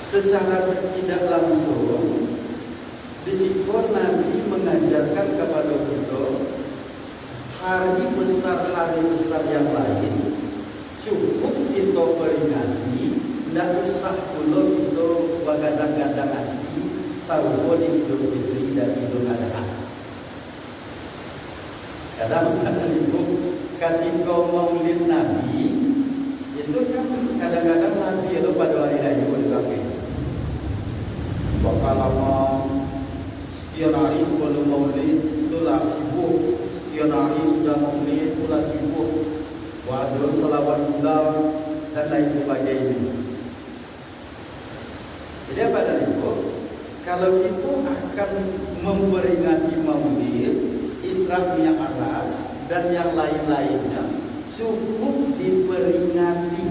Secara tidak langsung Di situ Nabi mengajarkan kepada kita hari besar yang lain cukup kita peringati, tidak usah pula kita begadang-gadang hati sarupa di Idul Fitri dan Idul Adha. Kadang-kadang itu ketika maulid Nabi itu kan kadang-kadang Nabi itu pada hari raya dipakai bakal lama sekian hari sebelum maulid itulah sibuk, sekian hari sudah maulid itulah sibuk, waduh selawat ulang dan lain sebagainya. Jadi apa dari itu? Kalau kita akan memperingati maulid, Isra Mi'raj dan yang lain-lainnya, cukup diperingati.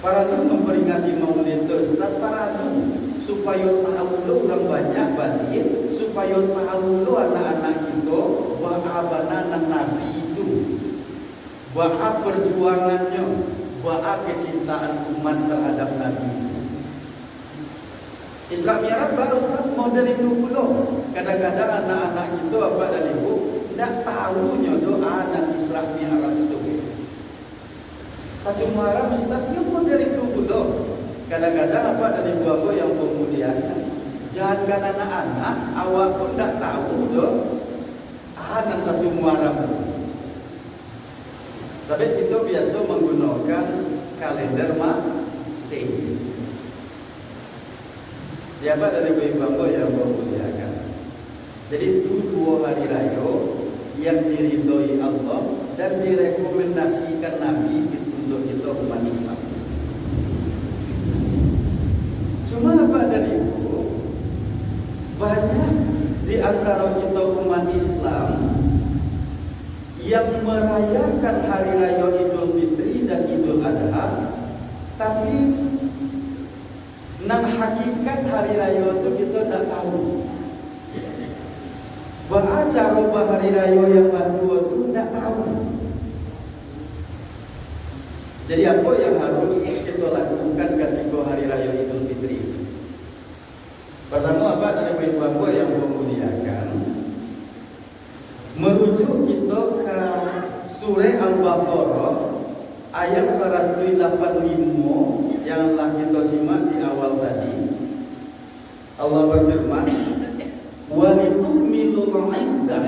Para nu memperingati maulid itu, para nu supaya tahu lu orang banyak balik, supaya tahu lu anak-anak kita bahwa anak Nabi itu, bahwa perjuangannya, bahwa kecintaan umat terhadap Nabi itu. Isra Mi'raj baru Ustaz model itu belum. Kadang-kadang anak-anak itu apa dan ibu tidak tahunya doa dan Isra Mi'raj itu. Satu malam Ustaz, ya model itu belum. Kadang-kadang apa dan ibu aku yang pemuliaan, jangan anak-anak awak pun tidak tahu doh dan satu malam. Sampai kita biasa menggunakan kalender Masehi. Ya Pak dari ibu-ibu yang memuliakan. Jadi itu 2 hari raya yang diridhoi Allah dan direkomendasikan Nabi untuk kita umat Islam. Cuma apa dari itu? Banyak di antara kita umat Islam yang merayakan hari raya Idul Fitri dan Idul Adha, tapi nang hakikat hari raya itu kita tidak tahu. Bahwa cara hari raya yang batu itu tidak tahu. Jadi apa yang harus kita lakukan ketika hari raya Idul Fitri? Pertama apa dari ibu-ibu yang memuliakan? Merujuk kita ke surah Al-Baqarah ayat 185 yang telah kita simak di awal tadi. Allah berfirman, "Walitukmilul 'iddah."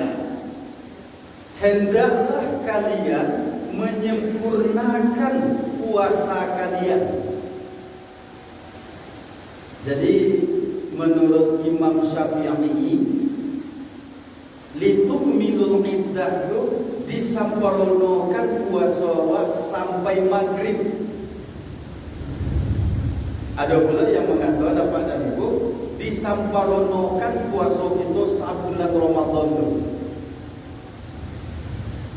Hendaklah kalian menyempurnakan puasa kalian. Jadi menurut Imam Syafi'i, litukmilul 'iddah itu disampurnakan puasa sampai maghrib. Ada pula yang mengatakan dapat dan ibu disampurnakan puasa kita sebulan Ramadan itu.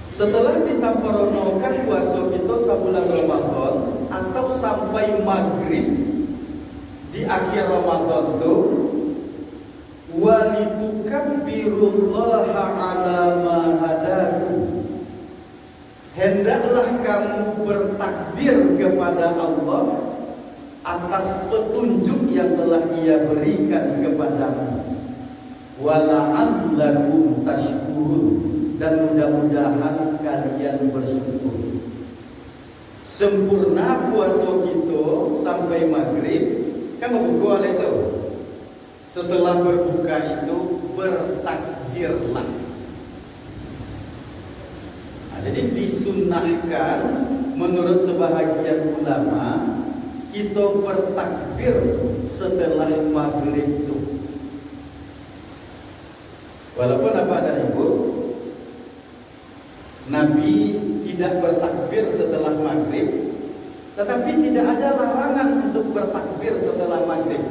Setelah disampurnakan puasa kita sebulan Ramadan atau sampai maghrib di akhir Ramadan itu, walitukabbirullaha ala ma hadakum. Hendaklah kamu bertakbir kepada Allah atas petunjuk yang telah Ia berikan kepadamu. Wala'allakum tashkurun, dan mudah-mudahan kalian bersyukur. Sempurna puasa kita sampai maghrib, kan berbuka oleh itu. Setelah berbuka itu bertakbirlah. Nah, jadi disunnahkan menurut sebahagian ulama kita bertakbir setelah maghrib itu. Walaupun apa ada ibu, Nabi tidak bertakbir setelah maghrib, tetapi tidak ada larangan untuk bertakbir setelah maghrib.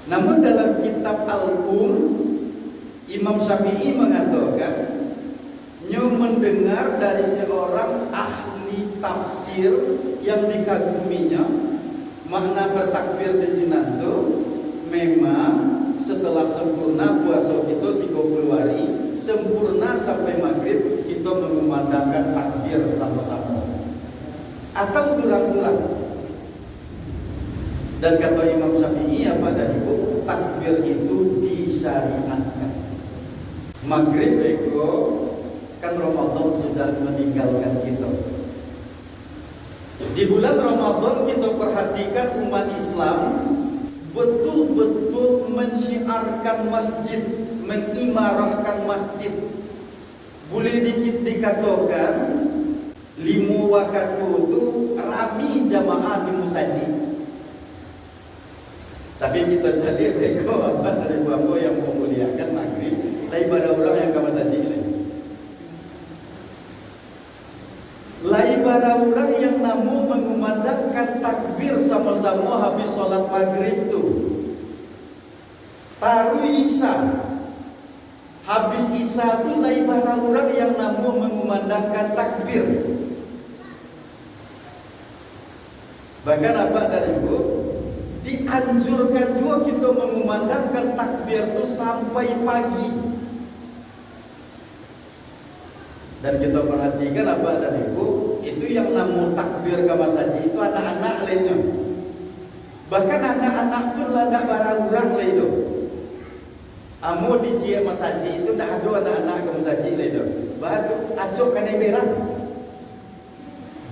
Namun dalam kitab Imam Syafi'i mengatakan, mendengar dari seorang ahli tafsir yang dikaguminya, makna bertakbir di sini itu memang setelah sempurna puasa kita 30 hari, sempurna sampai maghrib kita mengumandangkan takbir sama-sama atau surang-surang. Dan kata Imam Syafi'i apa dan ibu, takbir itu disyariatkan. Maghrib itu kan Ramadan sudah meninggalkan kita. Di bulan Ramadan kita perhatikan umat Islam betul-betul mensyiarkan masjid, mengimarahkan masjid. Boleh dikatakan 5 waktu itu rami jamaah di musajid. Tapi kita cari mereka apa dari bapa yang memuliakan maghrib, lain pada orang yang ke masjid lain. Lain pada orang yang namun mengumandangkan takbir sama-sama habis solat maghrib tu. Taruh isya. Habis isya tu lain pada orang yang namun mengumandangkan takbir. Bahkan apa dari ibu? Dianjurkan juga kita mengumandangkan takbir itu sampai pagi. Dan kita perhatikan apa dan ibu, itu yang namun takbir ke masjid itu anak-anak lainnya. Bahkan anak-anak pun tidak barang-barang lain itu. Amo di cia masjid itu tidak ada anak-anak ke masjid lain itu. Bahkan acok kena berang.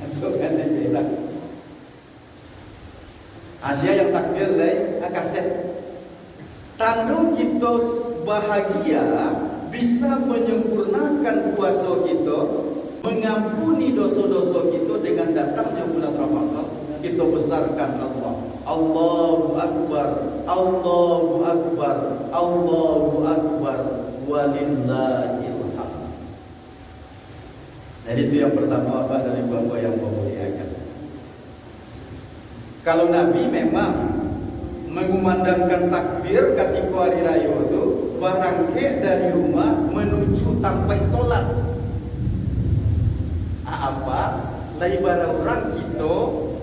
Acok kena berang. Asia yang takbir dari kaset. Tanda kita bahagia bisa menyempurnakan puasa kita, mengampuni dosa-dosa kita dengan datangnya bulan Ramadan. Kita besarkan Allah. Allahu Akbar, Allahu Akbar, Allahu Akbar, walillahil hamd. Jadi itu yang pertama apa dari bapak yang memuliakan. Kalau Nabi memang mengumandangkan takbir ketika hari raya itu barangke dari rumah menuju sampai solat. Apa? Lain barang orang kita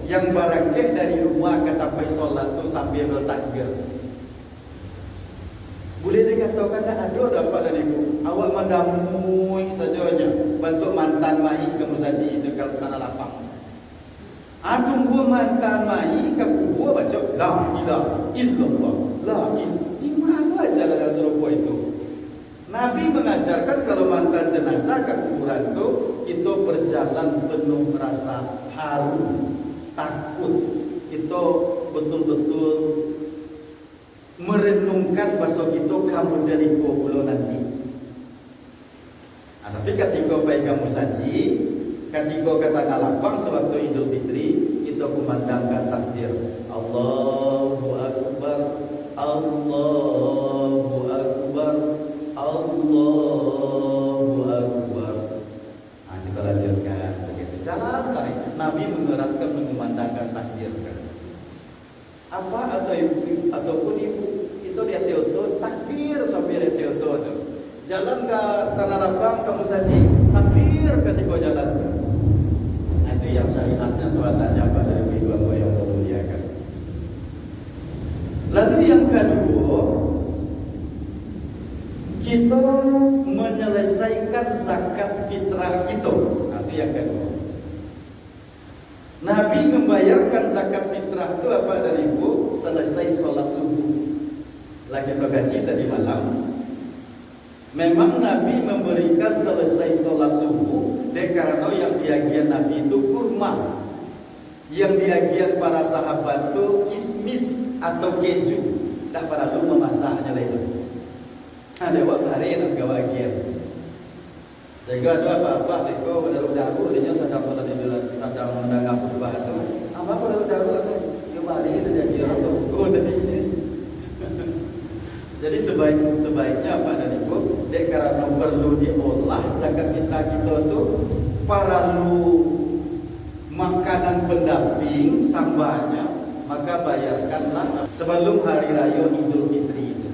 yang barangke dari rumah ke sampai solat itu sambil bertakbir. Boleh dikatakan ada dapat dari ibu. Awak mandamui sajanya bentuk mantan mai ke masjid itu kalau tanah lapang. Tunggu mantan mai ke kubur baca la ilaha illallah, la ilaha. Di mana jalan Rasulullah itu? Nabi mengajarkan kalau mantan jenazah ke kuburan itu kita berjalan penuh rasa haru, takut. Kita betul-betul merenungkan bahasa kita kamu dari kubur nanti. Tapi ketika baik kamu saji, ketika kata lapang sewaktu Idul Fitri, kita kumandangkan takbir. Allahu Akbar, Allahu Akbar, Allahu Akbar. Kita lanjutkan begitu. Jalan tarik. Nabi mengeraskan mengumandangkan takbir. Apa ataupun ibu itu dia teoto takbir sampai dia teoto tu. Jalan ke tanah lapang kamu saji takbir ketika jalan. Itu yang syariatnya sebenarnya pada ibu-ibu yang memuliakan. Lalu yang kedua, kita menyelesaikan zakat fitrah kita. Itu yang kedua. Nabi membayarkan zakat fitrah itu apa dari ibu? Selesai sholat subuh. Lagi kita gaji tadi malam. Memang Nabi memberikan selesai sholat subuh karena yang diagian Nabi itu kurma. Yang diagian para sahabat itu kismis atau keju. Tak perlu memasaknya lagi. Ada waktu hari nak bagian. Sehingga ada apa-apa teko daru-daru dia sedang sholat di dalam sedang mendengar khutbah itu. Apa daru-daru itu? Ya mari dia kira tu. Tadi. Jadi sebaiknya apa dan ibu? Dek karena perlu diolah zakat kita tu perlu makanan pendamping sambahnya, maka bayarkanlah sebelum hari raya Idul Fitri itu.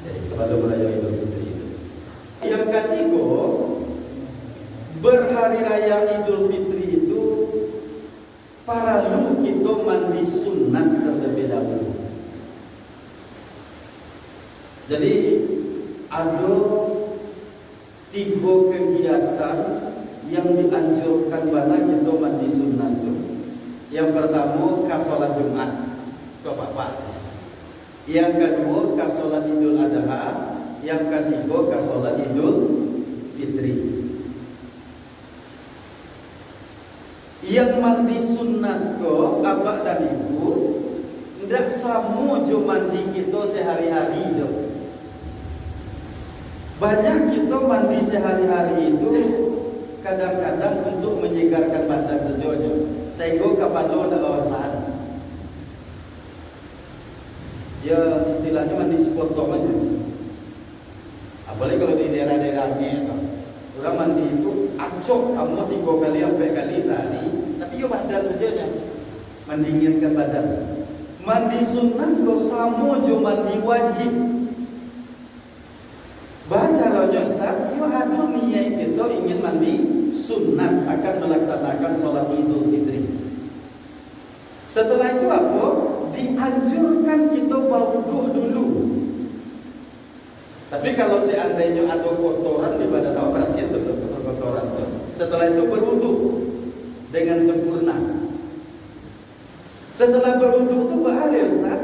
Jadi sebelum raya Idul Fitri itu. Yang ketiga, berhari raya Idul Fitri itu perlu kita mandi sunat terlebih dahulu. Jadi ada 3 kegiatan yang dianjurkan bana kita mandi sunat itu. Yang pertama ke salat Jumat. ke bapaknya. Yang kedua ke sholat Idul Adha, yang ketiga ke sholat Idul Fitri. Yang mandi sunat ko abah dan ibu ndak sama jo mandi kita sehari-hari itu. Banyak kita mandi sehari-hari itu kadang-kadang untuk menyegarkan badan saja. Sehingga kapalo ada kawasan. Ya istilahnya mandi sepotong aja. Apalagi kalau di daerah-daerahnya orang mandi itu acok kamu 3 kali 4 kali sehari, tapi yo badan saja mendinginkan badan. Mandi sunat kok sama jo mandi wajib. Baca rojo Ustaz, yo adu niat kita ingin mandi sunat akan melaksanakan sholat Idul Fitri. Setelah itu apa? Dianjurkan kita berwudu dulu. Tapi kalau seandainya ada kotoran di badan awak, bersihin dulu kotoran itu. Setelah itu berwudu dengan sempurna. Setelah berwudu itu bahaya Ustaz,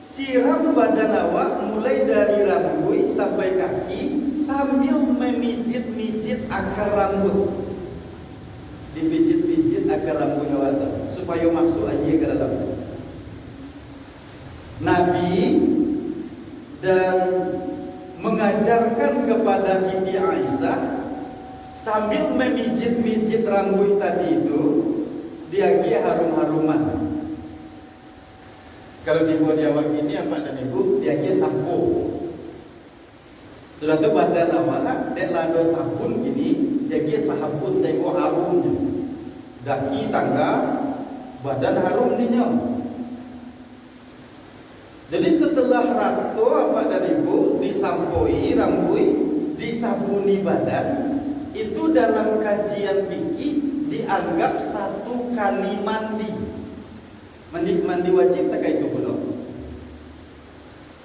siram badan awak mulai dari rambut sampai kaki sambil memijit-mijit akar rambut. Dipijit-pijit akar rambut awak supaya masuk aja ke dalam. Nabi dan mengajarkan kepada Siti Aisyah sambil memijit-mijit rambut tadi itu, dia harum-haruman. Kalau tiba di awak ini apa dan ibu, dia sampo. Sudah tu badan awak, dia lado sabun gini, dia sahabun saya harumnya. Daki tangga, badan harum dinya. Jadi setelah ratu apa dan ibu disampoi rambut, disabuni badan, itu dalam kajian fikih dianggap satu kali mandi. Mandi wajib tak itu belum.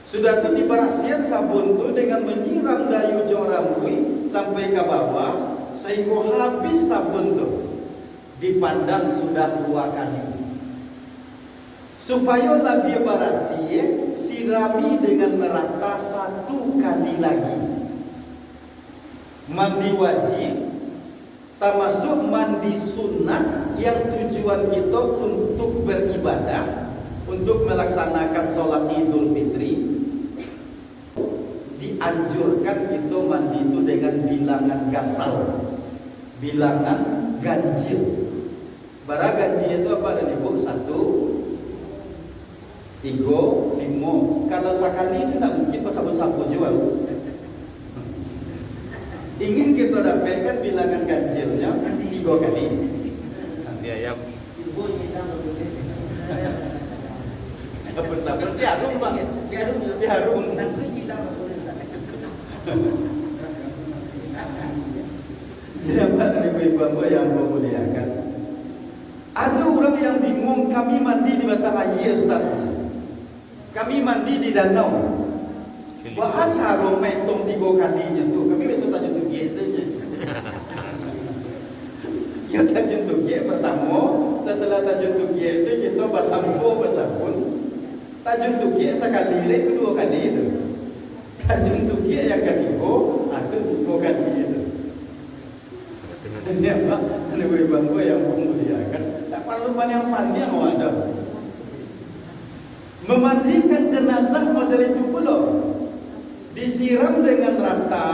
Sudah tu diberasihan sabun tu dengan menyiram dari ujung rambut sampai ke bawah sehingga habis sabun tu. Dipandang sudah 2 kali. Supaya lebih berasi, sirami dengan merata 1 kali lagi. Mandi wajib termasuk mandi sunat yang tujuan kita untuk beribadah, untuk melaksanakan sholat Idul Fitri. Dianjurkan kita mandi itu dengan bilangan gasal, bilangan ganjil. Bara ganjil itu apa dan ibu? 1, 3, 5. Kalau sekali itu tak mungkin sabun-sabun juga. Ingin kita dapatkan bilangan ganjilnya 3 kali. Ya. Sabun-sabun diharum bang. Diharum. Siapa dari ibu-ibu yang memuliakan? Ada orang yang bingung, kami mandi di batang air Ustaz. Kami mandi di danau. Wah, cara metong 3 kalinya tu. Kami besok tanya tugie saja. Ya tajun tugie pertama, setelah tajun tugie itu kita bersampo bersabun. Tajun tugie sekali itu 2 kali itu. Tajun tugie yang ketiga, itu 3 kali itu. Ini apa? Ini ibu-ibu yang memuliakan. Tak perlu yang panjang ada. Memandikan jenazah model itu belum. Disiram dengan rata.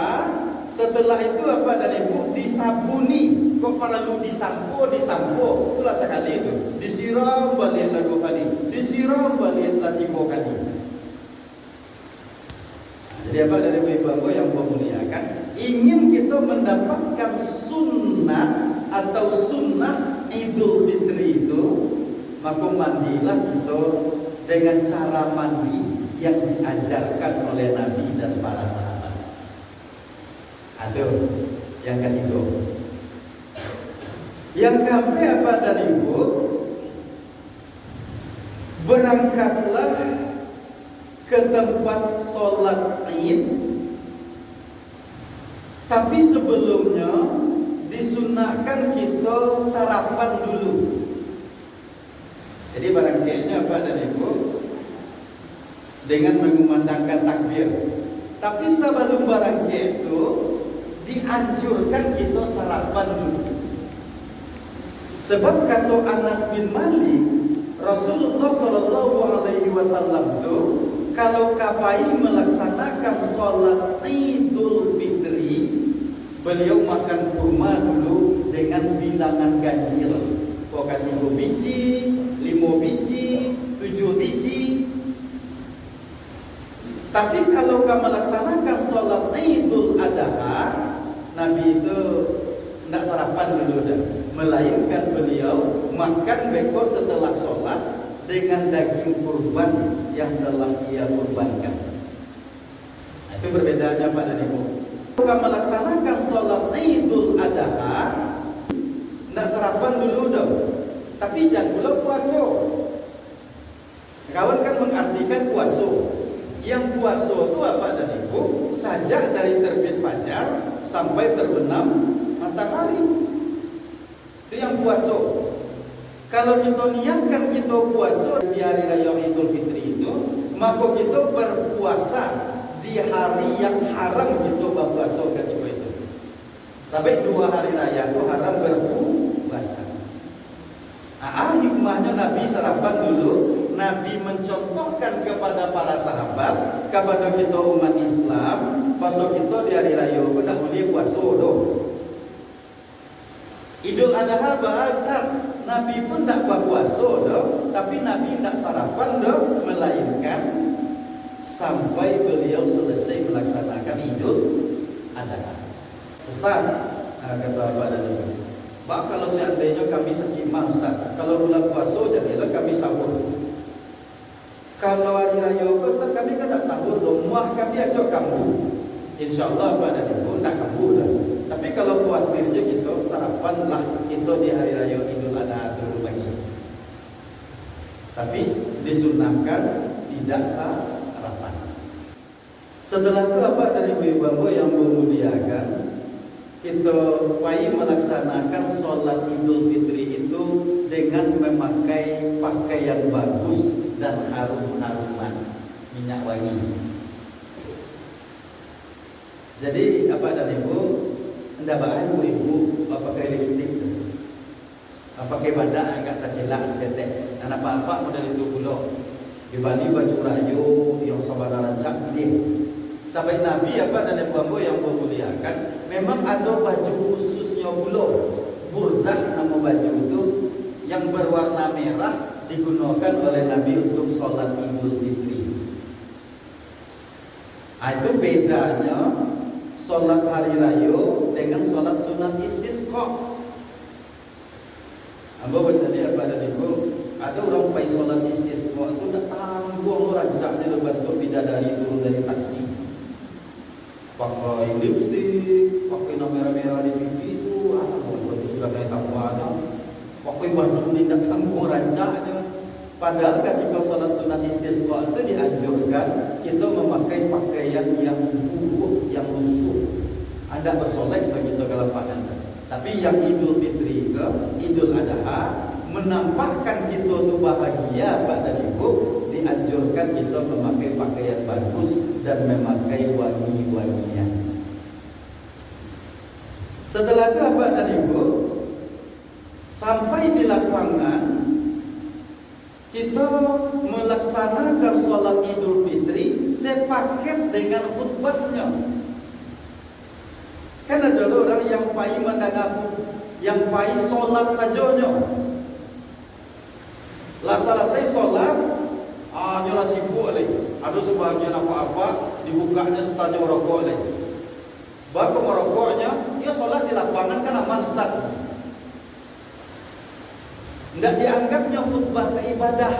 Setelah itu apa dan ibu? Disabuni. Kok perlu disampo? Itulah sekali itu. Disiram balik 2 kali. Disiram balik 3 kali. Jadi apa dari ibu-ibu yang memuliakan? Ingin kita mendapatkan sunnah atau sunnah Idul Fitri itu, maka mandilah kita dengan cara mandi yang diajarkan oleh Nabi dan para sahabat. Aduh, yang ketiga. Yang kami apa dan ibu, berangkatlah ke tempat sholat Id, tapi sebelumnya disunahkan kita sarapan dulu. Jadi barangkali apa dan ibu, dengan mengumandangkan takbir. Tapi sebelum barangke itu dianjurkan kita sarapan dulu. Sebab kata Anas bin Malik, Rasulullah Shallallahu Alaihi Wasallam itu kalau kapai melaksanakan sholat Idul Fitri, beliau makan kurma dulu dengan bilangan ganjil. Bukan 5 biji, 5 biji, 7 biji. Tapi kalau kamu melaksanakan sholat Idul Adha, Nabi itu tidak sarapan dulu dah, melainkan beliau makan beko setelah sholat dengan daging kurban yang telah ia kurbankan. Nah, itu perbedaannya Pak dan Ibu. Kalau kamu melaksanakan sholat Idul Adha, tidak sarapan dulu dong, tapi jangan pula puasa. Kawan kan mengartikan puasa. Yang puasa itu apa dan Ibu? Sajak dari terbit fajar sampai terbenam matahari. Itu yang puasa. Kalau kita niatkan kita puasa di hari raya Idul Fitri itu, maka kita berpuasa di hari yang haram kita berpuasa ketika itu. Sampai 2 hari raya itu haram berpuasa. Hikmahnya Nabi sarapan dulu. Nabi mencontohkan kepada para sahabat, kepada kita umat Islam, pasal kita di hari raya kita boleh puasa doh. Idul Adha bahasa Nabi pun tak berpuasa doh, tapi Nabi tak sarapan doh, melainkan sampai beliau selesai melaksanakan Idul Adha. Ustaz, kata Bapak dan Ibu, Pak, kalau seandainya kami sekimah Ustaz, kalau bulan puasa jadilah kami sahur. Kalau hari raya Ustaz kami kan tak sahur dong, muah kami ajak kamu. InsyaAllah Pak dan Ibu tak kamu dah. Tapi kalau khawatirnya kita sarapan lah kita di hari raya Idul Adha dulu lagi. Tapi disunahkan tidak sarapan. Setelah itu Bapak dan Ibu-ibu yang memuliakan, kita wajib melaksanakan sholat Idul Fitri itu dengan memakai pakaian bagus dan harum-haruman minyak wangi. Jadi apa dan Ibu, anda bahan ibu pakai lipstik, pakai badak agak tercelak seketek, dan apa-apa model itu pula. Di Bali baju rayu yang sabar rancak dia. Sampai Nabi apa dan Ibu yang memuliakan, memang ada baju khususnya pula, burdah nama baju itu yang berwarna merah digunakan oleh Nabi untuk sholat Idul Fitri. Itu bedanya sholat hari raya dengan sholat sunat istisqa. Amba baca dia pada Ibu, ada orang pai sholat istisqa itu dah tanggung rancak di lebat bidadari turun dari taksi. Pakai lipstik, pakai merah-merah di pipi itu, betul sudah kayak tampaknya. Pakai baju ni tak tanggung rancaknya. Padahal ketika sholat sunat istisqa itu dianjurkan kita memakai pakaian yang buruk, yang lusuh. Anda bersolek begitu kalau pakaian. Tapi yang Idul Fitri ke Idul Adha menampakkan kita tu bahagia Pak dan Ibu, dianjurkan kita memakai pakaian bagus dan memakai wangi-wangian. Setelah itu Pak dan Ibu, sampai di lapangan kita melaksanakan sholat Idul Fitri sepaket dengan khutbahnya. Kan ada orang yang pai mendengar, yang pai sholat sajanya. Lah selesai sholat, nyolah sibuk lagi. Ada sebahagian apa-apa dibukanya setajah merokok lagi. Baru merokoknya, dia sholat di lapangan kan aman Ustaz. Tidak dianggapnya khutbah ibadah.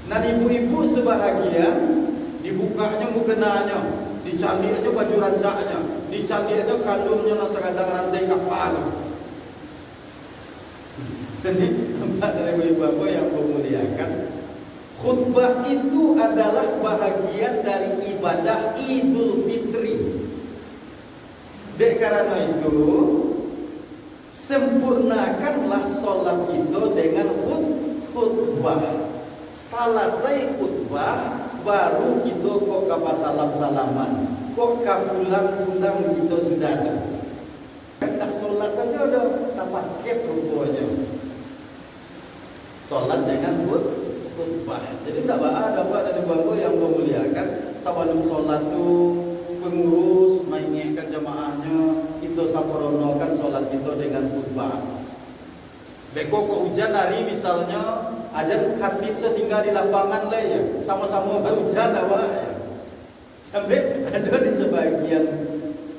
Nah ibu-ibu sebahagian dibukanya mukenanya, dicandi aja baju rancaknya, dicandi aja kandungnya nasa kadang rantai kapal. Jadi dari ibu-ibu yang memuliakan, khutbah itu adalah bahagian dari ibadah Idul Fitri. Dek karena itu sempurnakanlah sholat kita dengan khutbah. Selesai khutbah baru kita kok kapa salam-salaman, kok kapulang-pulang kita sudah ada. Hendak sholat saja ada sapaket rupanya. Sholat dengan khutbah. Jadi tidak ada dari bangku yang memuliakan. Sebelum sholat tu pengurus mengingatkan jamaahnya, kita sampaikan sholat kita dengan khutbah. Beko ke hujan hari misalnya, ajan khatib setinggal di lapangan lah ya, sama-sama berhujan awak ya. Sampai ada di sebagian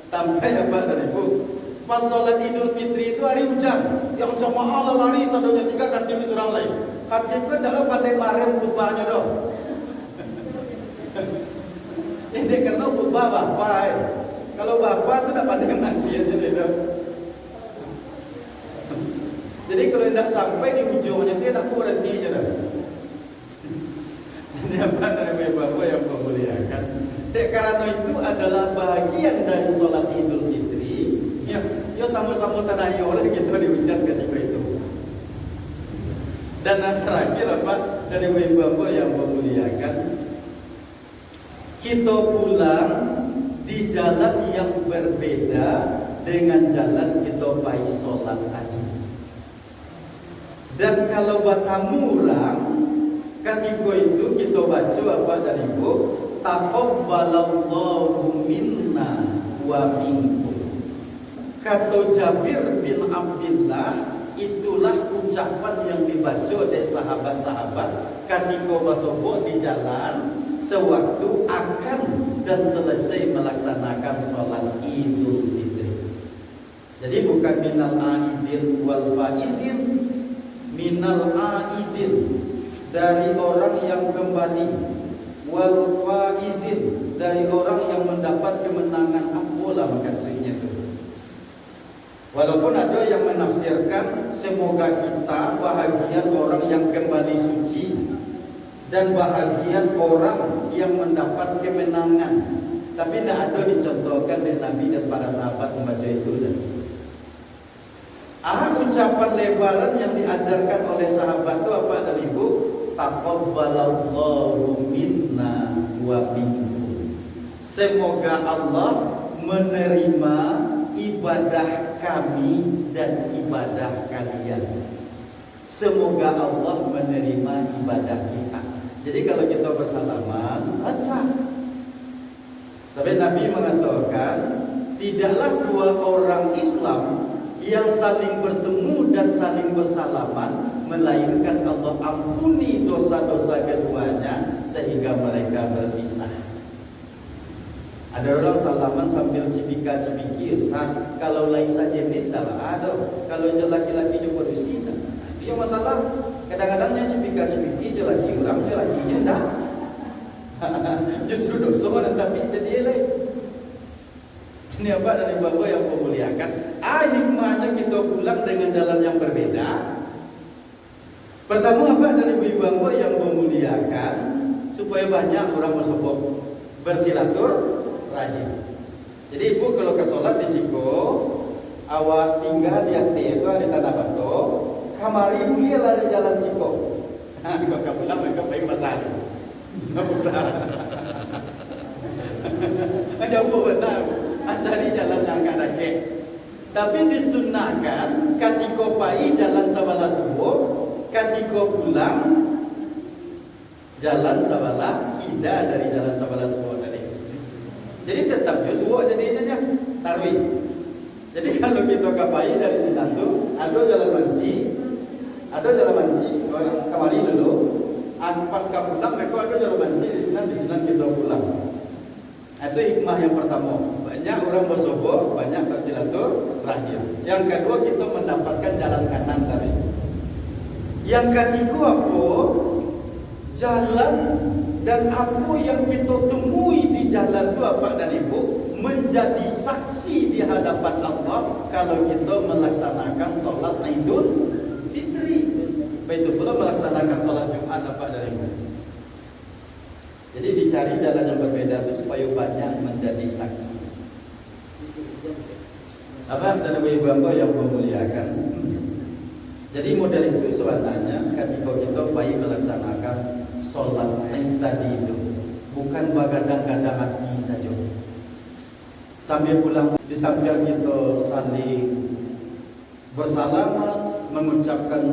sampai apa dari bu. Pas sholat Idul Fitri itu hari hujan, yang jamaah lari sadonya tiga khatib surang lain. Khatib kan dah pandai marem khutbahnya dong. Ini karena khutbah bapak. Kalau bapak tu tak pandai mati aja dia. Jadi kalau tidak sampai di ujungnya dia nak berhenti aja dah. Ini apa dari bapak yang memuliakan? Karena itu adalah bagian dari sholat Idul Fitri. Ya sama-sama tanayo lah kita diucap ketika itu. Dan yang terakhir apa dari bapak yang memuliakan, kita pulang di jalan yang berbeda dengan jalan kita pergi sholat tadi. Dan kalau batamurang ketika itu kita baca apa dari bu, taqabbalallahu minna wa minkum. Kata Jabir bin Abdullah, itulah ucapan yang dibaca oleh sahabat-sahabat ketika masuk di jalan sewaktu akan dan selesai melaksanakan sholat Idul Fitri. Jadi bukan minal aidin wal faizin, minal aidin dari orang yang kembali, wal faizin dari orang yang mendapat kemenangan. Apalah maksudnya itu. Walaupun ada yang menafsirkan semoga kita bahagian orang yang kembali suci dan bahagian orang yang mendapat kemenangan. Tapi tidak ada dicontohkan oleh Nabi dan para sahabat membaca itu. Ucapan lebaran yang diajarkan oleh sahabat itu apa dari ibu? Taqabbalallahu minna wa minkum. Semoga Allah menerima ibadah kami dan ibadah kalian. Semoga Allah menerima ibadah kita. Jadi kalau kita bersalaman, lancar. Sampai Nabi mengatakan, tidaklah dua orang Islam yang saling bertemu dan saling bersalaman, melainkan Allah ampuni dosa-dosa keduanya sehingga mereka berpisah. Ada orang salaman sambil cipika-cipiki, Ustaz, kalau lain saja jenis dah ada. Kalau je laki-laki juga di sini. Itu yang masalah. Kadang-kadangnya cipika-cipiki je laki orang, je lakinya dah. Justru dosa dan tapi jadi lain. Ini apa dari bapak yang memuliakan? Hikmahnya kita pulang dengan jalan yang berbeda. Pertama apa dari bapak yang memuliakan? Supaya banyak orang masuk bersilaturahim. Jadi ibu kalau ke sholat di Siko, awak tinggal di hati itu di Tanah Batu, kamari mulia lah di jalan Siko. Kalau kamu pulang mereka baik masalah. Putar. Jauh benar. Cari jalan yang ada ke. Tapi disunahkan ketika pai jalan sabalah subuh, ketika pulang jalan sabalah kida dari jalan sabalah subuh tadi. Jadi tetap subuh jadinya tarwih. Jadi kalau kita kapai dari sini tu, ada jalan manci, kembali dulu. Pas pulang mereka ada jalan manci di sini kita pulang. Itu hikmah yang pertama. Banyak orang bersobo, banyak bersilaturahim. Yang kedua kita mendapatkan jalan kanan tadi. Yang ketiga apa? Jalan dan apa yang kita temui di jalan itu apa dan ibu? Menjadi saksi di hadapan Allah kalau kita melaksanakan sholat Idul Fitri. Begitu pula melaksanakan sholat Jumat apa dan ibu. Jadi dicari jalan yang berbeda itu supaya banyak menjadi saksi. Apa dan ibu-ibu yang memuliakan. Jadi model itu sebenarnya ketika kita baik melaksanakan sholat tadi itu. bukan bagadang-gadang hati saja. Sambil pulang di samping kita saling bersalaman, mengucapkan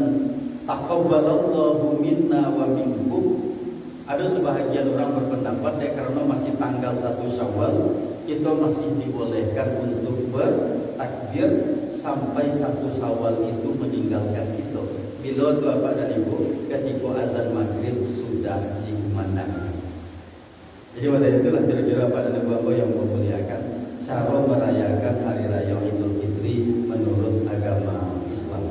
taqabbalallahu minna wa minkum. Ada sebahagian orang berpendapat karena masih tanggal 1 Syawal, kita masih dibolehkan untuk bertakbir sampai 1 Syawal itu meninggalkan kita. Bila tu Bapak dan Ibu, ketika azan maghrib sudah dikumandangkan. Jadi pada itulah kira-kira Bapak dan Ibu yang memuliakan cara merayakan hari raya Idul Fitri menurut agama Islam.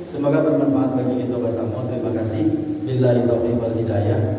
Semoga bermanfaat bagi kita bersama. Terima kasih. Billahi taufiq wal hidayah.